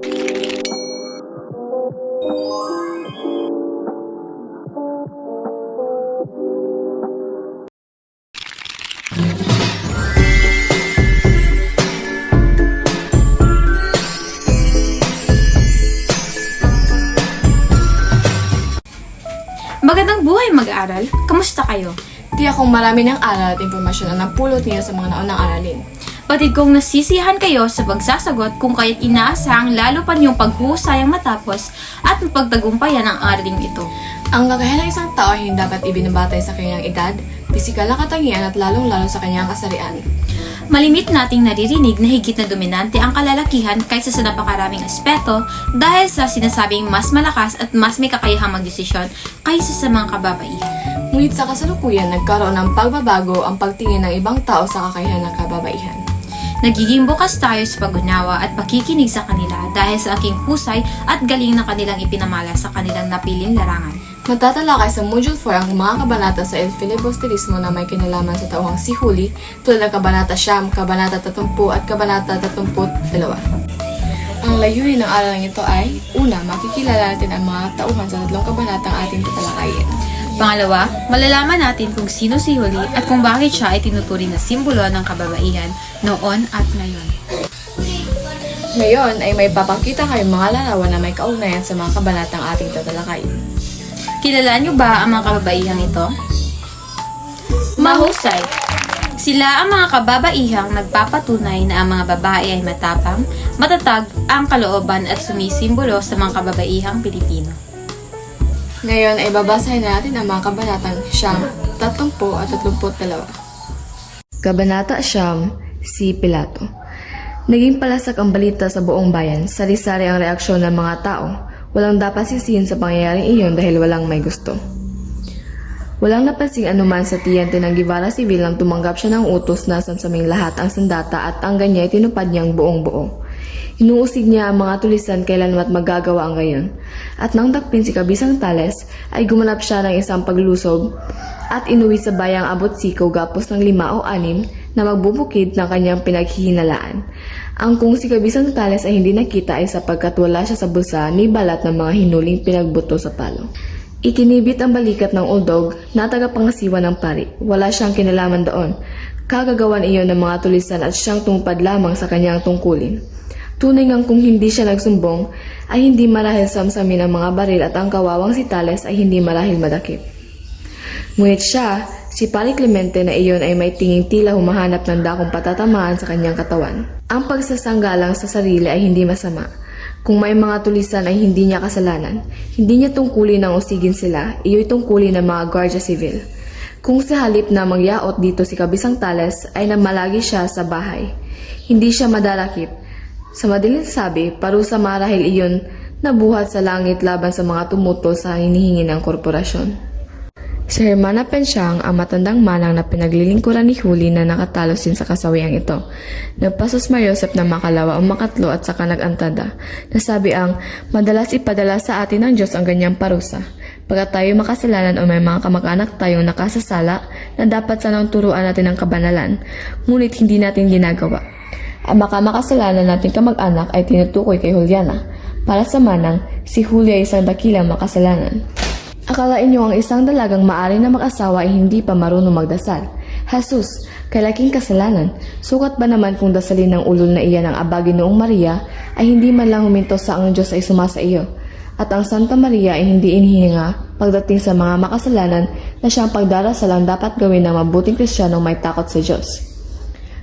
Magandang buhay mag-aaral! Kamusta kayo? Tiyak kong marami ng aral at impormasyon ang napulot niyo sa mga naunang aralin. Batid kong nasisiyahan kayo sa pagsasagot kung kaya't inaasahang lalo pa niyong paghuhusayang matapos at mapagtagumpayan ang araling ito. Ang kakayahan ng isang tao ay hindi dapat ibinabatay sa kanyang edad, pisikal na katangian at lalong-lalo sa kanyang kasarian. Malimit nating naririnig na higit na dominante ang kalalakihan kaysa sa napakaraming aspeto dahil sa sinasabing mas malakas at mas may kakayahang magdesisyon kaysa sa mga kababaihan. Ngunit sa kasalukuyan, nagkaroon ng pagbabago ang pagtingin ng ibang tao sa kakayahan ng kababaihan. Nagiging bukas tayo sa pag-unawa at pakikinig sa kanila dahil sa aking husay at galing na kanilang ipinamala sa kanilang napiling larangan. Magtatalakay sa Module 4 ang mga kabanata sa El Filibusterismo na may kinalaman sa tauhang si Huli tulad ng Kabanata 9, Kabanata 30 at Kabanata 32. Ang layunin ng aralang ito ay, una, makikilala natin ang mga tauhan sa tatlong kabanatang ating tatalakayin. Pangalawa, malalaman natin kung sino si Huli at kung bakit siya ay tinuturing na simbolo ng kababaihan noon at ngayon. Ngayon ay may papakita kayong mga larawan na may kaugnayan sa mga kabanatang ating tatalakayin. Kilala niyo ba ang mga kababaihang ito? Mahusay! Sila ang mga kababaihang nagpapatunay na ang mga babae ay matapang, matatag ang kalooban at sumisimbolo sa mga kababaihang Pilipino. Ngayon ay babasahin natin ang mga kabanatang 9, 30 at 32. Kabanata 9, si Pilato. Naging palasak ang balita sa buong bayan, sari-sari ang reaksyon ng mga tao. Walang dapat sisihin sa pangyayaring iyon dahil walang may gusto. Walang napansing anuman sa tiyente ng Gibara Civil nang tumanggap siya ng utos na samsaming lahat ang sandata at ang ganya'y tinupad niyang buong buo. Inuusig niya ang mga tulisan kailanmat magagawa ang gayon. At nang dakpin si Kabisang Tales, ay gumanap siya ng isang paglusob at inuwi sa bayang Abot-Siko gapos ng 5 o 6 na magbubukid ng kanyang pinaghihinalaan. Ang kung si Kabisang Tales ay hindi nakita ay sapagkat wala siya sa bulsa ni balat ng mga hinuling pinagbuto sa palo. Ikinibit ang balikat ng uldog na tagapangasiwa ng pari. Wala siyang kinalaman doon. Kagagawan iyon ng mga tulisan at siyang tungpad lamang sa kanyang tungkulin. Tunay ngang kung hindi siya nagsumbong ay hindi marahil samsamin ang mga baril at ang kawawang si Tales ay hindi marahil madakip. Ngunit siya, si Pari Clemente na iyon ay may tinging tila humahanap ng dakong patatamaan sa kanyang katawan. Ang pagsasanggalang sa sarili ay hindi masama. Kung may mga tulisan ay hindi niya kasalanan, hindi niya tungkulin ng usigin sila, iyo'y tungkulin ng mga Guardia Civil. Kung sa halip na magyaot dito si Kabisang Tales ay namalagi siya sa bahay, hindi siya madarakip. Sa madaling sabi, parusa marahil iyon nabuhat sa langit laban sa mga tumutol sa hinihingi ng korporasyon. Si Hermana Pensyang, ang matandang manang na pinaglilingkuran ni Huli na nakatalo sin sa kasawiang ito. Nagpasos Mariosep na makalawa o makatlo at saka nagantada. Nasabi ang, madalas ipadala sa atin ng Diyos ang ganyang parusa. Pagkat tayo makasalanan o may mga kamag-anak tayong nakasasala na dapat sanang turuan natin ang kabanalan, ngunit hindi natin ginagawa. Ang makamakasalanan nating kamag-anak ay tinutukoy kay Juliana. Para sa manang, si Julia ay isang dakilang makasalanan. Akalain niyo ang isang dalagang maari na mag-asawa ay hindi pa marunong magdasal. Jesus, kalaking kasalanan. Sukat ba naman kung dasalin ng ulol na iyan ang Aba Ginoong Maria ay hindi man lang huminto sa ang Diyos ay sumasa iyo. At ang Santa Maria ay hindi inihinga pagdating sa mga makasalanan na siyang pagdarasal ang dapat gawin ng mabuting Kristiyanong may takot sa Diyos.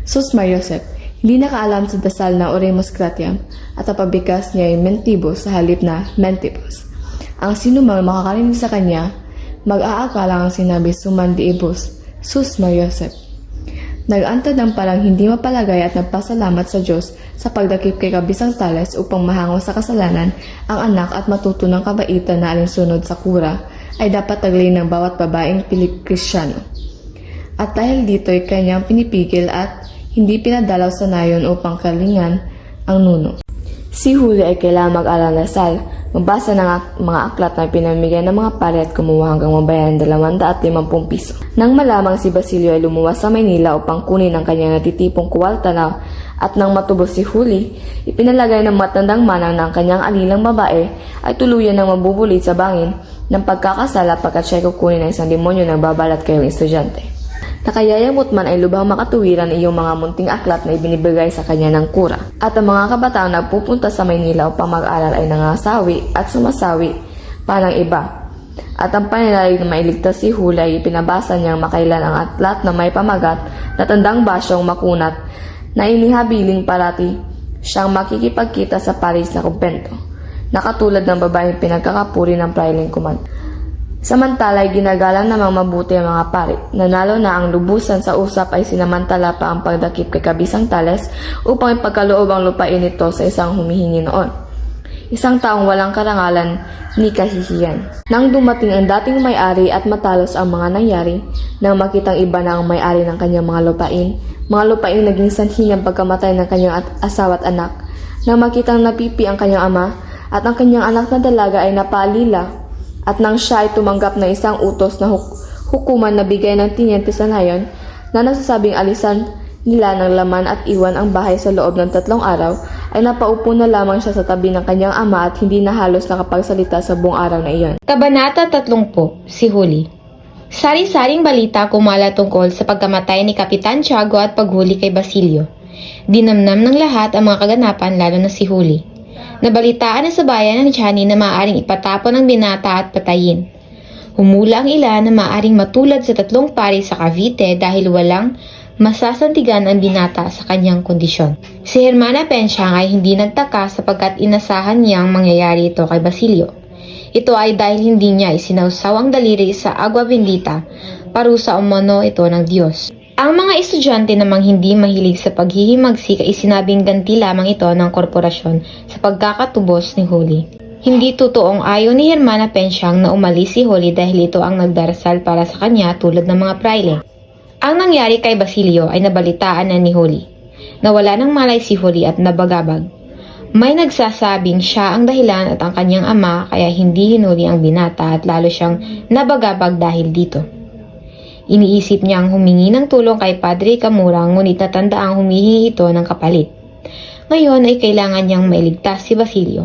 Sus Mariosep, hindi nakaalam sa dasal na Oremus Gratiam at ang pabigas niya ay mentibus sa halip na mentibus. Ang sinumang makakarinig sa kanya, mag-aakala ang sinabi suman diibus, Sus Mariosep. Nag-antad ng parang hindi mapalagay at nagpasalamat sa Diyos sa pagdakip kay Kabisang Tales upang mahango sa kasalanan ang anak at matuto ng kabaitan na alinsunod sa kura ay dapat taglay ng bawat babaeng Kristyano. At dahil dito ay kanyang pinipigil at hindi pinadalaw sa nayon upang kalingan ang nuno. Si Huli ay kailangang mag-aral na sal, Mabasa ng mga aklat na pinamigay ng mga pare at kumuha hanggang mabayaran 250 piso. Nang malamang si Basilio ay lumuwas sa Maynila upang kunin ang kanyang natitipong kuwalta na at nang matubos si Huli, ipinalagay ng matandang manang na ang kanyang alilang babae ay tuluyan ng mabubulit sa bangin ng pagkakasala pagkat siya ay kukunin ng isang demonyo na babalat kayong estudyante. Nakayayamot man ay lubhang makatuwiran iyong mga munting aklat na ibinibigay sa kanya ng kura. At ang mga kabataang nagpupunta sa Maynila upang mag-aral ay nangasawi at sumasawi pa ng iba. At ang pananalig na mailigtas si Huli ay ipinabasa niyang makailan ang aklat na may pamagat na tandang basyong makunat na inihabiling parati siyang makikipagkita sa Paris na kumpento, nakatulad ng babaeng pinagkakapuri ng Prailing Command. Samantala ay ginagalang namang mabuti ang mga pari. Nanalo na ang lubusan sa usap ay sinamantala pa ang pagdakip kay Kabisang Tales upang ipagkaloob ang lupain nito sa isang humihingi noon. Isang taong walang karangalan ni kahihiyan. Nang dumating ang dating may-ari at matalos ang mga nangyari, nang makitang iba na ang may-ari ng kanyang mga lupain naging sanhi ng pagkamatay ng kanyang asawa at anak, nang makitang napipi ang kanyang ama at ang kanyang anak na dalaga ay napaalila, at nang siya ay tumanggap ng isang utos na hukuman na bigay ng tinyente sa nayon na nagsasabing alisan nila ng laman at iwan ang bahay sa loob ng 3 araw, ay napaupo na lamang siya sa tabi ng kanyang ama at hindi na halos nakapagsalita sa buong araw na iyon. Kabanata 30, si Huli. Sari-saring balita kumala tungkol sa pagkamatay ni Kapitan Tiago at paghuli kay Basilio. Dinamnam ng lahat ang mga kaganapan lalo na si Huli. Nabalitaan na sa bayan ng Tiani na maaaring ipatapon ang binata at patayin. Humula ang ilan na maaaring matulad sa 3 pari sa Cavite dahil walang masasantigan ang binata sa kanyang kondisyon. Si Hermana Pensyang ay hindi nagtaka sapagkat inasahan niyang mangyayari ito kay Basilio. Ito ay dahil hindi niya isinausaw ang daliri sa agwa bendita, parusa umano ito ng Diyos. Ang mga estudyante namang hindi mahilig sa paghihimagsik ay sinabing ganti lamang ito ng korporasyon sa pagkakatubos ni Huli. Hindi totoong ayaw ni Hermana Pensyang na umalis si Huli dahil ito ang nagdarasal para sa kanya tulad ng mga praile. Ang nangyari kay Basilio ay nabalitaan na ni Huli. Nawala ng malay si Huli at nabagabag. May nagsasabing siya ang dahilan at ang kanyang ama kaya hindi hinuli ang binata at lalo siyang nabagabag dahil dito. Iniisip niyang humingi ng tulong kay Padre Camura ngunit natandaang humihingi ito ng kapalit. Ngayon ay kailangan niyang mailigtas si Basilio,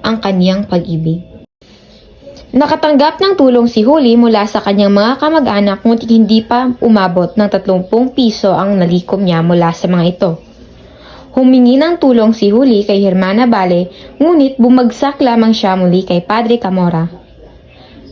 ang kanyang pag-ibig. Nakatanggap ng tulong si Huli mula sa kanyang mga kamag-anak ngunit hindi pa umabot ng 30 piso ang nalikom niya mula sa mga ito. Humingi ng tulong si Huli kay Hermana Bale ngunit bumagsak lamang siya muli kay Padre Camora.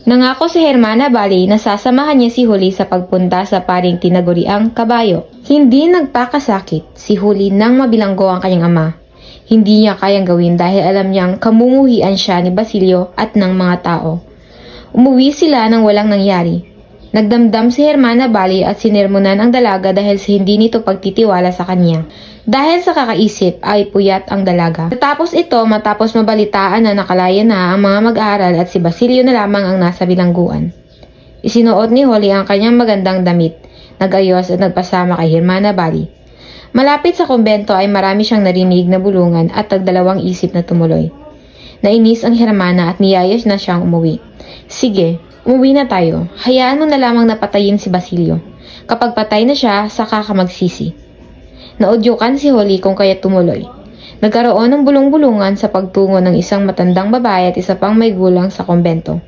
Nangako si Hermana Bale na sasamahan niya si Huli sa pagpunta sa paring tinaguriang kabayo. Hindi nagpakasakit si Huli nang mabilanggo ang kanyang ama. Hindi niya kayang gawin dahil alam niyang kamumuhian siya ni Basilio at ng mga tao. Umuwi sila nang walang nangyari. Nagdamdam si Hermana Bale at sinermonan ang dalaga dahil sa hindi nito pagtitiwala sa kanya. Dahil sa kakaisip ay puyat ang dalaga. Matapos mabalitaan na nakalaya na ang mga mag-aaral at si Basilio na lamang ang nasa bilangguan. Isinuot ni Huli ang kanyang magandang damit, nag-ayos at nagpasama kay Hermana Bale. Malapit sa kumbento ay marami siyang narinig na bulungan at nagdalawang isip na tumuloy. Nainis ang Hermana at niyayas na siyang umuwi. Sige, umuwi na tayo. Hayaan mo na lamang napatayin si Basilio. Kapag patay na siya, saka ka magsisi. Naudyukan si Huli kung kaya tumuloy. Nagkaroon ng bulong-bulungan sa pagtungo ng isang matandang babae at isa pang may gulang sa kumbento.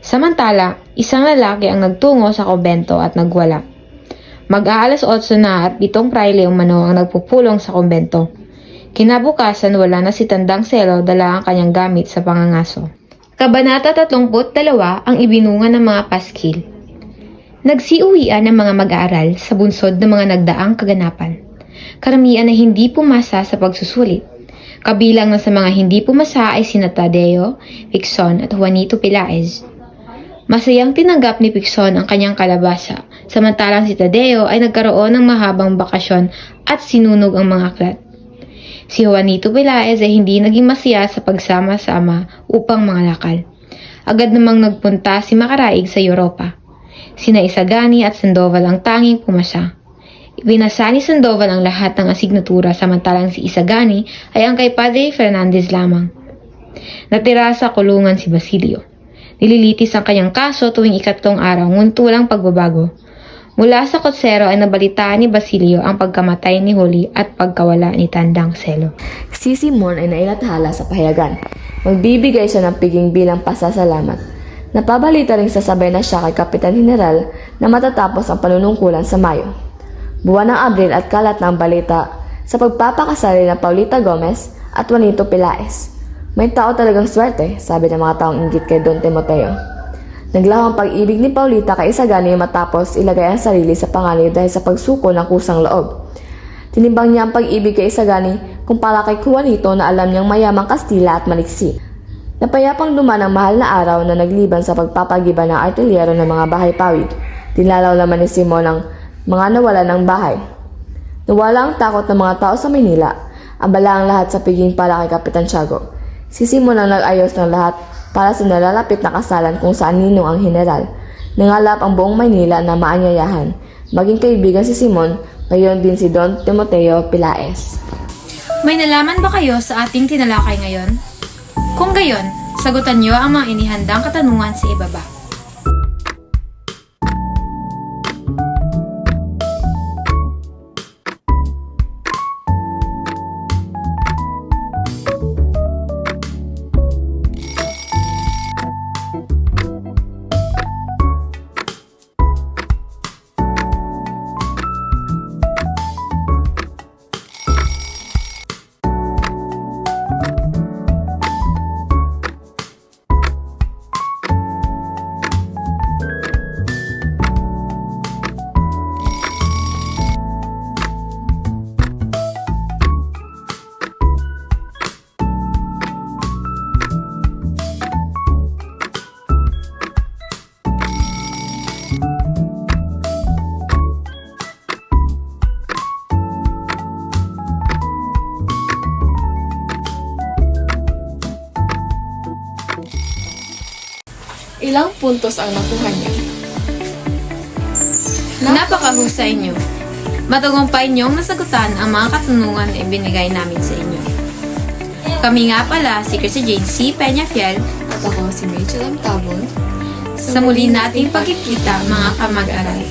Samantala, isang lalaki ang nagtungo sa kumbento at nagwala. Mag-aalas 8 na at 7 praile umano ang nagpupulong sa kumbento. Kinabukasan wala na si Tandang Selo dala ang kanyang gamit sa pangangaso. Kabanata 32 ang ibinunga ng mga paskil. Nagsiuwian ng mga mag-aaral sa bunsod ng mga nagdaang kaganapan. Karamihan ay hindi pumasa sa pagsusulit. Kabilang na sa mga hindi pumasa ay sina Tadeo, Picson at Juanito Pelaez. Masayang tinanggap ni Picson ang kanyang kalabasa, samantalang si Tadeo ay nagkaroon ng mahabang bakasyon at sinunog ang mga aklat. Si Juanito Pelaez ay hindi naging masaya sa pagsama-sama upang mangalakal. Agad namang nagpunta si Macaraig sa Europa. Sina Isagani at Sandoval ang tanging pumasa. Ibinasa ni Sandoval ang lahat ng asignatura samantalang si Isagani ay ang kay Padre Fernandez lamang. Natira sa kulungan si Basilio. Nililitis ang kanyang kaso tuwing ikatlong araw, ngunit walang pagbabago. Mula sa kotsero ay nabalitaan ni Basilio ang pagkamatay ni Julie at pagkawala ni Tandang Selo. Si Simon ay nailathala sa pahayagan. Magbibigay siya ng piging bilang pasasalamat. Napabalita ring sasabay na siya kay Kapitan General na matatapos ang panunungkulan sa Mayo. Buwan ng Abril at kalat ng balita sa pagpapakasali ng Paulita Gomez at Juanito Pilaes. May tao talagang swerte, sabi ng mga taong inggit kay Don Timoteo. Naglaho ang pag-ibig ni Paulita kay Isagani matapos ilagay ang sarili sa panganib dahil sa pagsuko ng kusang loob. Tinimbang niya ang pag-ibig kay Isagani kumpara kay Juanito na alam niyang mayamang Kastila at maliksi. Napayapang duman ang mahal na araw na nagliban sa pagpapagiba ng artilyero ng mga bahay pawid. Dinalaw naman ni Simon ang mga nawala ng bahay. Nawala ang takot ng mga tao sa Maynila. Abala ang lahat sa piging para kay Kapitan Tiago. Si Simon ang nag-ayos ng lahat para sa nalalapit na kasalan kung saan ninong ang general. Nangalap ang buong Maynila na maanyayahan. Maging kaibigan si Simon, gayon din si Don Timoteo Pilaes. May nalaman ba kayo sa ating tinalakay ngayon? Kung gayon, sagutan niyo ang mga inihandang katanungan sa ibaba. Ilang puntos ang nakuha niya? Napakahusay niyo. Matagumpay niyong nasagutan ang mga katanungan na ibinigay namin sa inyo. Kami nga pala si Chrissy Jane C. Peñafiel At ako si Rachel M. Tabon. sa muli nating pagkikita mga kamag-aral.